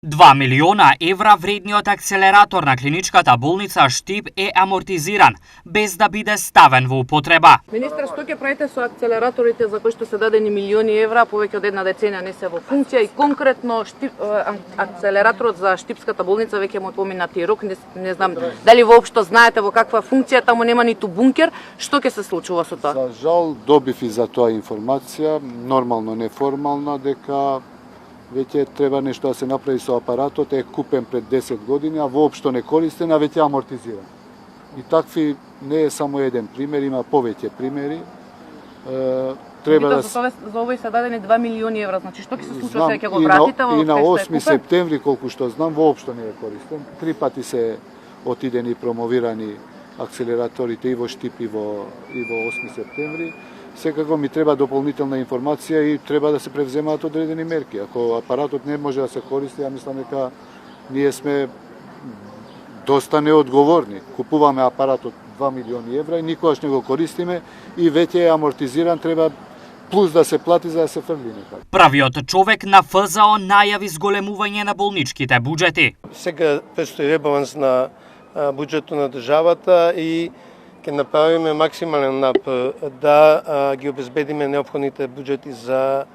2 милиона евра вредниот акселератор на клиничката болница Штип е амортизиран, без да биде ставен во употреба. Министре, што ќе правите со акселераторите за кои што се дадени милиони евра, повеќе од една деценија не се во функција и конкретно акселераторот за Штипската болница веќе му поминати рок, не знам дали воопшто знаете во каква функција, таму нема ниту бункер, што ќе се случува со тоа? За жал добив и за тоа информација, нормално неформална, дека веќе треба нешто да се направи со апаратот, е купен пред 10 години, а воопшто не користен, а веќе амортизиран. И такви не е само еден пример, има повеќе примери. Треба да за овој се дадени 2 милиони евра, значи што ќе се случи сега ќе го вратите во и на 8 септември колку што знам воопшто не е користен. 3 пати се отидени и промовирани акселераторите и во Штип и во 8 септември. Секако ми треба дополнителна информација и треба да се превземаат одредени мерки. Ако апаратот не може да се користи, ја мислам дека ние сме доста неодговорни. Купуваме апарат од 2 милиони евра и никогаш не го користиме и веќе е амортизиран, треба плюс да се плати за да се фрли некаде. Правиот човек на ФЗО најави зголемување на болничките буџети. Сега предстои ребаланс на буџетот на државата и ќе направиме максимален напор да ги обезбедиме неопходните буџети за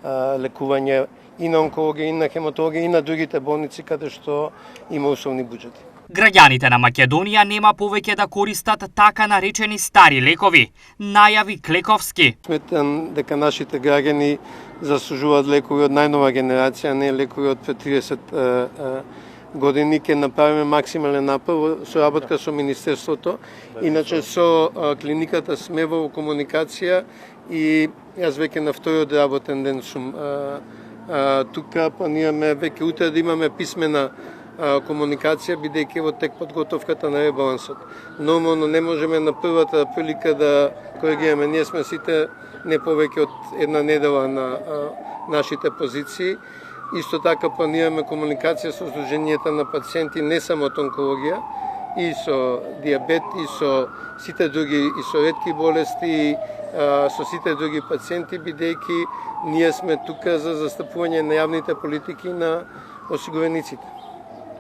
лекување и на онкологија, и на хематологија, и на другите болници каде што има условни буџети. Граѓаните на Македонија нема повеќе да користат така наречени стари лекови, најави Клековски. Сметам дека нашите граѓани заслужуваат лекови од најнова генерација, не лекови од пред 30 години. Ќе направиме максимален напор со работка со Министерството. Иначе со клиниката сме во комуникација и јас веќе на вториот работен ден сум тука. Планираме веќе утре да имаме писмена комуникација, бидејќи во тек подготовката на ребалансот. Нормално не можеме на првата прилика да коригираме. Ние сме сите не повеќе од една недела на нашите позиции. Исто така планираме комуникација со Сдруженијата на пациенти не само од онкологија, и со диабет, и со сите други, и со ретки болести, и со сите други пациенти, бидејќи ние сме тука за застапување на јавните политики на осигурениците.